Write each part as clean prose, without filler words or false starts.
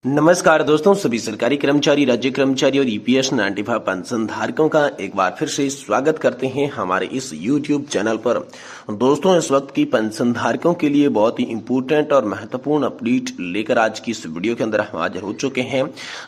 नमस्कार दोस्तों, सभी सरकारी कर्मचारी, राज्य कर्मचारी और ईपीएस 95 पेंशन धारकों का एक बार फिर से स्वागत करते हैं हमारे इस यूट्यूब चैनल पर। दोस्तों, इस वक्त की पेंशन धारकों के लिए बहुत ही इंपॉर्टेंट और महत्वपूर्ण अपडेट लेकर आज की इस वीडियो के अंदर हम हाजिर हो चुके हैं,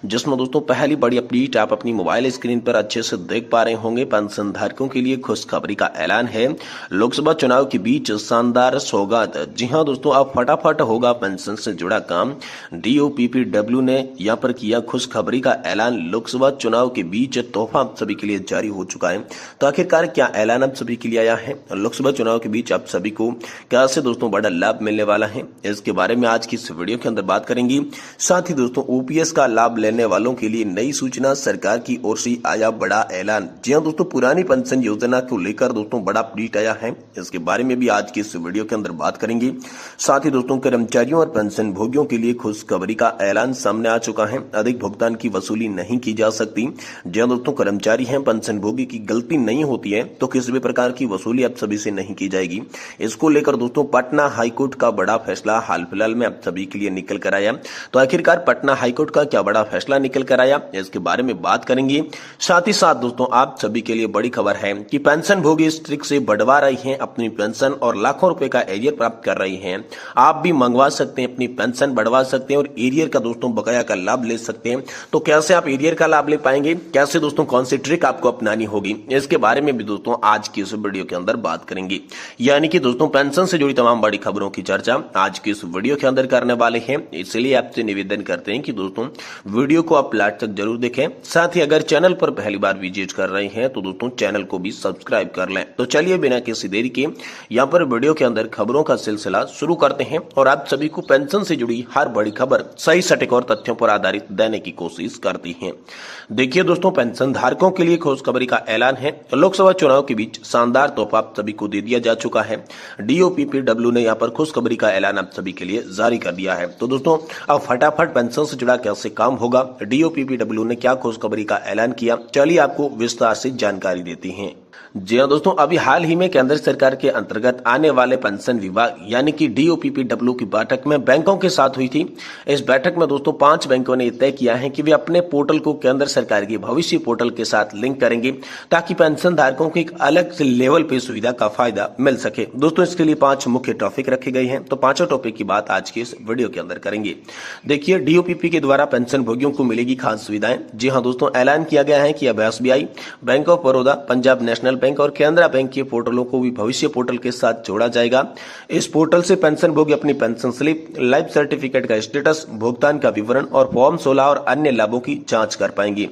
जिसमें दोस्तों पहली बड़ी अपडेट आप अपनी मोबाइल स्क्रीन पर अच्छे से देख पा रहे होंगे। पेंशन धारकों के लिए खुशखबरी का ऐलान है। लोकसभा चुनाव के बीच शानदार सौगात। जी हाँ दोस्तों, अब फटाफट होगा पेंशन से जुड़ा काम। DOPPW ने यहां पर किया खुशखबरी का ऐलान। लोकसभा चुनाव के बीच तोहफा आप सभी के लिए जारी हो चुका है। तो आखिरकार क्या ऐलान आप सभी के लिए आया है? लोकसभा चुनाव के बीच आप सभी को कैसे दोस्तों बड़ा लाभ मिलने वाला है, इसके बारे में आज की इस वीडियो के अंदर बात करेंगे। साथ ही दोस्तों ओपीएस का लाभ लेने वालों के लिए नई सूचना, सरकार की ओर से आया बड़ा ऐलान। जी हाँ दोस्तों, पुरानी पेंशन योजना को लेकर दोस्तों बड़ा अपडेट आया है, इसके बारे में भी आज की इस वीडियो के अंदर बात करेंगे। साथ ही दोस्तों कर्मचारियों और पेंशन भोगियों के लिए खुशखबरी का ऐलान सामने आ चुका है। अधिक भुगतान की वसूली नहीं की जा सकती। जो दोस्तों कर्मचारी हैं, पेंशन भोगी की गलती नहीं होती है तो किसी भी प्रकार की वसूली आप सभी से नहीं की जाएगी। इसको लेकर दोस्तों पटना हाईकोर्ट का बड़ा फैसला हाल फिलहाल में आप सभी के लिए निकल कर आया। तो आखिरकार पटना हाईकोर्ट का क्या बड़ा फैसला निकल कर आया, इसके बारे में बात करेंगे। साथ ही साथ दोस्तों आप सभी के लिए बड़ी खबर है कि पेंशन भोगी इस ट्रिक से बढ़वा रही हैं अपनी पेंशन और लाखों रुपए का एरियर प्राप्त कर रही हैं। आप भी मंगवा सकते हैं, अपनी पेंशन बढ़वा सकते हैं और एरियर का दोस्तों बकाया का लाभ ले सकते हैं। तो कैसे आप एरियर का लाभ ले पाएंगे, कैसे दोस्तों कौन सी ट्रिक आपको अपनानी होगी, इसके बारे में भी दोस्तों आज की इस वीडियो के अंदर बात करेंगे। यानी कि दोस्तों पेंशन से जुड़ी तमाम बड़ी खबरों की चर्चा आज की इस वीडियो के अंदर करने वाले हैं। इसलिए आपसे निवेदन करते हैं कि दोस्तों वीडियो को आप लास्ट तक जरूर देखें। साथ ही अगर चैनल पर पहली बार विजिट कर रहे हैं तो दोस्तों चैनल को भी सब्सक्राइब कर लें। तो चलिए बिना किसी देरी के यहाँ पर वीडियो के अंदर खबरों का सिलसिला शुरू करते हैं और आप सभी को पेंशन से जुड़ी हर बड़ी खबर सही सटीक और तथ्यों पर आधारित देने की कोशिश करती हैं। देखिए दोस्तों, पेंशन धारकों के लिए खुशखबरी का ऐलान है। लोकसभा चुनाव के बीच शानदार तोहफा आप सभी को दे दिया जा चुका है। DOPPW ने यहाँ पर खुशखबरी का ऐलान आप सभी के लिए जारी कर दिया है। तो दोस्तों अब फटाफट पेंशन से जुड़ा कैसे काम होगा, DOPPW ने क्या खुशखबरी का ऐलान किया, चलिए आपको विस्तार से जानकारी देती हैं। जी हाँ दोस्तों, अभी हाल ही में केंद्र सरकार के अंतर्गत आने वाले पेंशन विभाग यानी कि DOPPW की बैठक में बैंकों के साथ हुई थी। इस बैठक में दोस्तों 5 बैंकों ने तय किया है कि वे अपने पोर्टल को केंद्र सरकार के भविष्य पोर्टल के साथ लिंक करेंगे ताकि पेंशन धारकों को एक अलग से लेवल पे सुविधा का फायदा मिल सके। दोस्तों इसके लिए 5 मुख्य टॉपिक रखे गए हैं, तो 5 टॉपिक की बात आज के इस वीडियो के अंदर करेंगे। देखिए, DOPP के द्वारा पेंशन भोगियों को मिलेगी खास सुविधाएं। जी हाँ दोस्तों, ऐलान किया गया है कि अब SBI, bank of Baroda, Punjab national bank और केनरा बैंक के पोर्टलों को भी भविष्य पोर्टल के साथ जोड़ा जाएगा। इस पोर्टल से पेंशन भोगी अपनी पेंशन स्लिप, लाइफ सर्टिफिकेट का स्टेटस, भुगतान का विवरण और फॉर्म 16 और अन्य लाभों की जांच कर पाएंगे।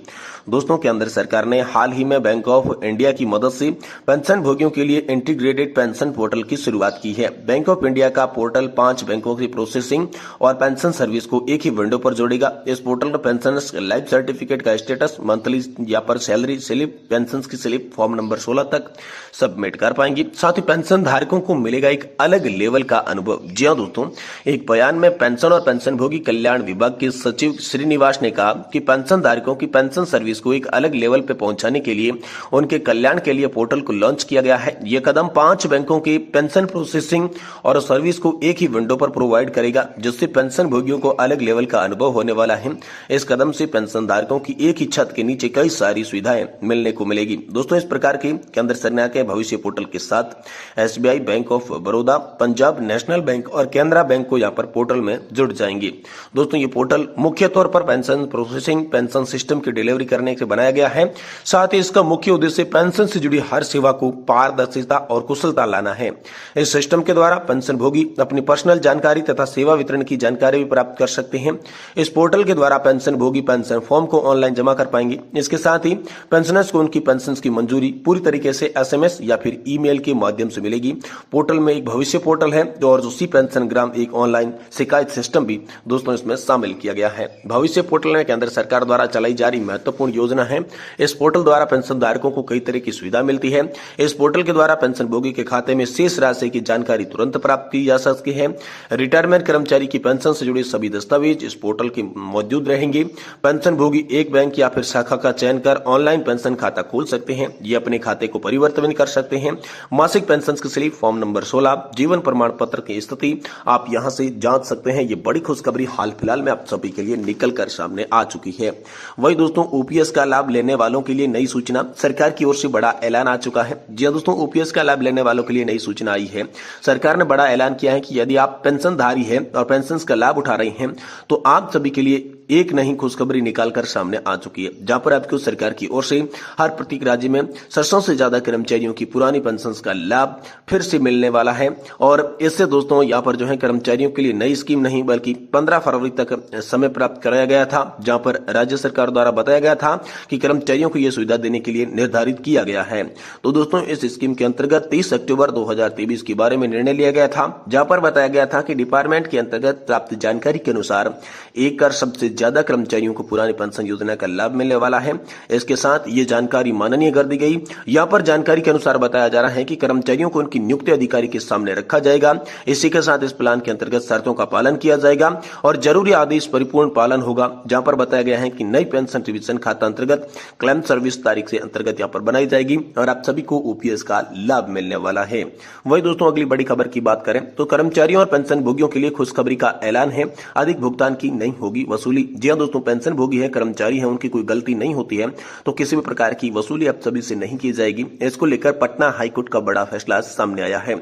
दोस्तों केंद्र सरकार ने हाल ही में बैंक ऑफ इंडिया की मदद से पेंशन भोगियों के लिए इंटीग्रेटेड पेंशन पोर्टल की शुरुआत की है। बैंक ऑफ इंडिया का पोर्टल 5 बैंकों की प्रोसेसिंग और पेंशन सर्विस को एक ही विंडो पर जोड़ेगा। इस पोर्टल में पेंशन, लाइफ सर्टिफिकेट का स्टेटस, मंथली या पर सैलरी स्लिप, पेंशन की स्लिप, फॉर्म नंबर 16 तक सबमिट कर पाएंगे। साथ ही पेंशन धारकों को मिलेगा एक अलग लेवल का अनुभव। जी हाँ दोस्तों, एक बयान में पेंशन और पेंशन भोगी कल्याण विभाग के सचिव श्रीनिवास ने कहा कि पेंशन धारकों की पेंशन सर्विस को एक अलग लेवल पे पहुंचाने के लिए उनके कल्याण के लिए पोर्टल को लॉन्च किया गया है। यह कदम 5 बैंकों के पेंशन प्रोसेसिंग और सर्विस को एक ही विंडो पर प्रोवाइड करेगा, जिससे पेंशन भोगियों को अलग लेवल का अनुभव होने वाला है। इस कदम से पेंशन धारकों की एक ही छत के नीचे कई सारी सुविधाएं मिलने को मिलेगी। दोस्तों इस प्रकार के केंद्र सरकार के भविष्य पोर्टल के साथ SBI, bank of Baroda, Punjab national bank और केनरा बैंक को यहाँ पर पोर्टल में जुड़ जाएंगे। दोस्तों ये पोर्टल मुख्य तौर पर पेंशन प्रोसेसिंग, पेंशन सिस्टम की डिलीवरी करने के बनाया गया है। साथ ही इसका मुख्य उद्देश्य पेंशन से जुड़ी हर सेवा को पारदर्शिता और कुशलता लाना है। इस सिस्टम के द्वारा पेंशन भोगी अपनी पर्सनल जानकारी तथा सेवा वितरण की जानकारी भी प्राप्त कर सकते हैं। इस पोर्टल के द्वारा पेंशन भोगी पेंशन फॉर्म को ऑनलाइन जमा कर पाएंगे। इसके साथ ही पेंशनर्स को उनकी पेंशन की मंजूरी पूरी तरीके से SMS या फिर ईमेल के माध्यम से मिलेगी। पोर्टल में एक भविष्य पोर्टल है और उसी पेंशन ग्राम एक ऑनलाइन शिकायत सिस्टम भी दोस्तों इसमें शामिल किया गया है। भविष्य पोर्टल में केंद्र सरकार द्वारा चलाई जा रही महत्वपूर्ण योजना है। इस पोर्टल द्वारा पेंशन धारकों को कई तरह की सुविधा मिलती है। इस पोर्टल के द्वारा पेंशन भोगी के खाते में शेष राशि की जानकारी तुरंत प्राप्त की जा सकती है। रिटायरमेंट कर्मचारी की पेंशन से जुड़े सभी दस्तावेज इस पोर्टल के मौजूद रहेंगे। पेंशन भोगी एक बैंक या फिर शाखा का चयन कर ऑनलाइन पेंशन खाता खोल सकते हैं। ये अपने खाते को परिवर्तन भी कर सकते हैं। मासिक पेंशन की स्लिप फॉर्म नंबर 16, जीवन प्रमाण पत्र की स्थिति आप यहां से जांच सकते हैं। ये बड़ी खुशखबरी हाल फिलहाल में आप सभी के लिए निकल कर सामने आ चुकी है। वही दोस्तों ओपीएस का लाभ लेने वालों के लिए नई सूचना, सरकार की ओर से बड़ा ऐलान आ चुका है। जी हां दोस्तों, ओपीएस का लाभ लेने वालों के लिए नई सूचना आई है। सरकार ने बड़ा ऐलान किया है कि यदि आप पेंशनधारी हैं और पेंशन का लाभ उठा रहे हैं तो आप सभी के लिए एक नई खुशखबरी निकालकर सामने आ चुकी है, जहां पर आपको सरकार की ओर से हर प्रत्येक राज्य में 700 से ज्यादा कर्मचारियों की पुरानी पेंशन का लाभ फिर से मिलने वाला है। और इससे दोस्तों यहाँ पर जो है कर्मचारियों के लिए नई स्कीम नहीं बल्कि 15 फरवरी तक समय प्राप्त कराया गया था, जहां पर राज्य सरकार द्वारा बताया गया था कि कर्मचारियों को यह सुविधा देने के लिए निर्धारित किया गया है। तो दोस्तों इस स्कीम के अंतर्गत 30 अक्टूबर 2023 के बारे में निर्णय लिया गया था, जहां पर बताया गया था कि डिपार्टमेंट के अंतर्गत प्राप्त जानकारी के अनुसार एक कर सबसे ज्यादा कर्मचारियों को पुरानी पेंशन योजना का लाभ मिलने वाला है। इसके साथ ये जानकारी माननीय कर दी गई। यहाँ पर जानकारी के अनुसार बताया जा रहा है कि कर्मचारियों को उनकी नियुक्ति अधिकारी के सामने रखा जाएगा। इसी के साथ इस प्लान के अंतर्गत शर्तों का पालन किया जाएगा और जरूरी आदेश परिपूर्ण पालन होगा। जहां पर बताया गया है कि नई पेंशन रिवीजन खाता अंतर्गत क्लेम सर्विस तारीख से अंतर्गत यहाँ पर बनाई जाएगी और आप सभी को ओपीएस का लाभ मिलने वाला है। वही दोस्तों अगली बड़ी खबर की बात करें तो कर्मचारियों और पेंशन भोगियों के लिए खुशखबरी का ऐलान है, अधिक भुगतान की नहीं होगी वसूली। जी हां दोस्तों, पेंशन भोगी है, कर्मचारी है, उनकी कोई गलती नहीं होती है तो किसी भी प्रकार की वसूली आप सभी से नहीं की जाएगी। इसको लेकर पटना हाईकोर्ट का बड़ा फैसला सामने आया है।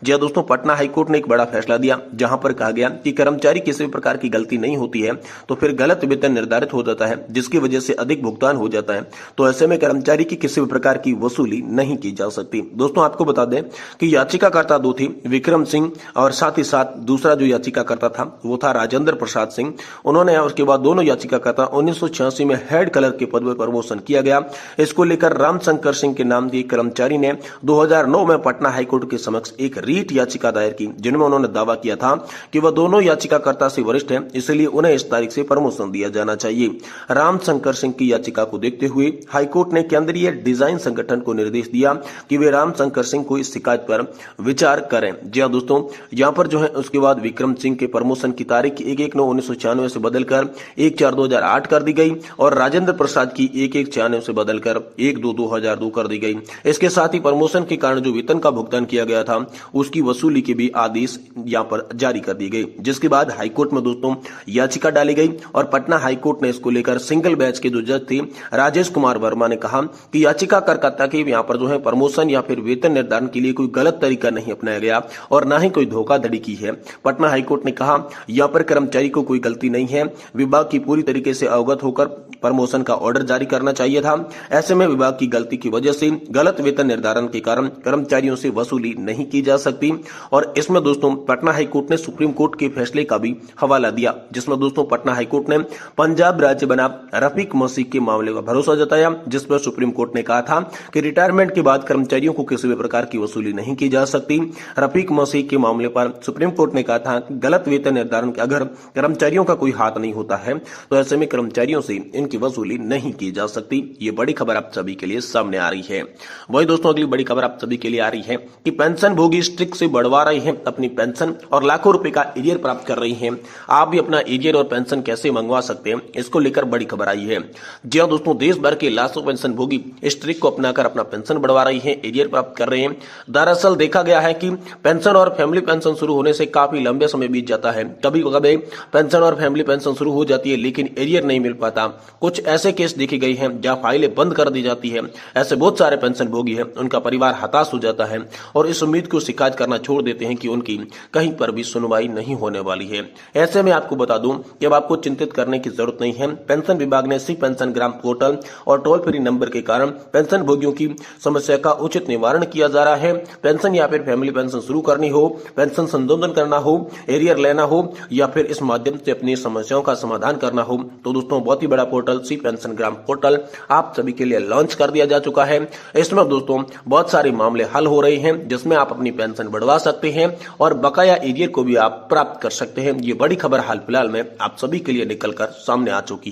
जी हां दोस्तों, पटना हाईकोर्ट ने एक बड़ा फैसला दिया, जहां पर कहा गया कि कर्मचारी किसी भी प्रकार की गलती नहीं होती है तो फिर गलत वेतन निर्धारित हो जाता है, जिसकी वजह से अधिक भुगतान हो जाता है। तो ऐसे में कर्मचारी की किसी भी प्रकार की वसूली नहीं की जा सकती। दोस्तों आपको बता दें कि याचिकाकर्ता दो थी, विक्रम सिंह और साथ ही साथ दूसरा जो याचिकाकर्ता था वो था राजेंद्र प्रसाद सिंह। उन्होंने उसके बाद दोनों याचिकाकर्ता 1986 में हेड क्लर्क के पद पर प्रमोशन किया गया। इसको लेकर रामशंकर सिंह के नाम के कर्मचारी ने 2009 में पटना हाईकोर्ट के समक्ष एक रीट याचिका दायर की, जिनमें उन्होंने दावा किया था कि वह दोनों याचिकाकर्ता से वरिष्ठ हैं, इसलिए उन्हें इस तारीख से प्रमोशन दिया जाना चाहिए। रामशंकर सिंह की याचिका को देखते हुए हाईकोर्ट ने केंद्रीय डिजाइन संगठन को निर्देश दिया कि वे रामशंकर सिंह को इस शिकायत पर विचार करें। जी हां दोस्तों, यहाँ पर जो है उसके बाद विक्रम सिंह के प्रमोशन की तारीख 1/9/1996 से बदलकर 1/4/2008 कर दी गई और राजेंद्र प्रसाद की 1/1/96 से बदलकर 1/2/2002 कर दी गई। इसके साथ ही प्रमोशन के कारण जो वेतन का भुगतान किया गया था उसकी वसूली के भी आदेश यहाँ पर जारी कर दी गई, जिसके बाद हाईकोर्ट में दोस्तों याचिका डाली गई और पटना हाईकोर्ट ने इसको लेकर सिंगल बेंच के जो जज थे राजेश कुमार वर्मा ने कहा कि याचिकाकर्ता के यहाँ पर जो है प्रमोशन या फिर वेतन निर्धारण के लिए कोई गलत तरीका नहीं अपनाया गया और न ही कोई धोखाधड़ी की है। पटना हाईकोर्ट ने कहा यहाँ पर कर्मचारी को कोई गलती नहीं है, विभाग की पूरी तरीके से अवगत होकर प्रमोशन का ऑर्डर जारी करना चाहिए था। ऐसे में विभाग की गलती की वजह से गलत वेतन निर्धारण के कारण कर्मचारियों से वसूली नहीं की जा सकती। और इसमें दोस्तों पटना हाईकोर्ट ने सुप्रीम कोर्ट के फैसले का भी हवाला दिया, जिसमें दोस्तों पटना हाईकोर्ट ने पंजाब राज्य बना रफीक मसीह के मामले का भरोसा जताया, जिस पर सुप्रीम कोर्ट ने कहा था कि रिटायरमेंट के बाद कर्मचारियों को किसी भी प्रकार की वसूली नहीं की जा सकती। रफीक मसीह के मामले पर सुप्रीम कोर्ट ने कहा था कि गलत वेतन निर्धारण के अगर कर्मचारियों का कोई हाथ नहीं होता है तो ऐसे में कर्मचारियों से इनकी वसूली नहीं की जा सकती। ये बड़ी खबर आप सभी के लिए सामने आ रही है। वही दोस्तों अगली बड़ी खबर आप सभी के लिए आ रही है कि पेंशन भोगी स्ट्रिक से बढ़वा रहे हैं अपनी पेंशन और लाखों रुपए का एरियर प्राप्त कर रही हैं। आप भी अपना एरियर और पेंशन कैसे मंगवा सकते हैं, इसको लेकर बड़ी खबर आई है। जी हां दोस्तों, देश भर के लाखों पेंशन भोगी इस ट्रिक को अपनाकर अपना पेंशन बढ़वा रही है, एरियर प्राप्त कर रहे हैं। दरअसल देखा गया है कि पेंशन और फैमिली पेंशन शुरू होने से काफी लंबे समय बीत जाता है। कभी कभी पेंशन और फैमिली पेंशन शुरू हो जाती है लेकिन एरियर नहीं मिल पाता। कुछ ऐसे केस देखे गए हैं जहां फाइलें बंद कर दी जाती है। ऐसे बहुत सारे पेंशन भोगी हैं, उनका परिवार हताश हो जाता है और इस उम्मीद को शिकायत करना छोड़ देते हैं कि उनकी कहीं पर भी सुनवाई नहीं होने वाली है। ऐसे में आपको बता दूं कि अब आपको चिंतित करने की जरूरत नहीं है। पेंशन विभाग ने सी पेंशन ग्राम पोर्टल और टोल फ्री नंबर के कारण पेंशन भोगियों की समस्या का उचित निवारण किया जा रहा है। पेंशन या फिर फैमिली पेंशन शुरू करनी हो, पेंशन संशोधन करना हो, एरियर लेना हो या फिर इस माध्यम से अपनी समस्याओं का समाधान करना हो तो दोस्तों बहुत ही बड़ा पोर्टल सी पेंशन ग्राम पोर्टल आप सभी के लिए लॉन्च कर दिया जा चुका है। इसमें दोस्तों बहुत सारे मामले हल हो रहे हैं जिसमें आप अपनी पेंशन बढ़वा सकते हैं और बकाया एरियर को भी आप प्राप्त कर सकते हैं। ये बड़ी खबर हाल फिलहाल में आप सभी के लिए निकलकर सामने आ चुकी है।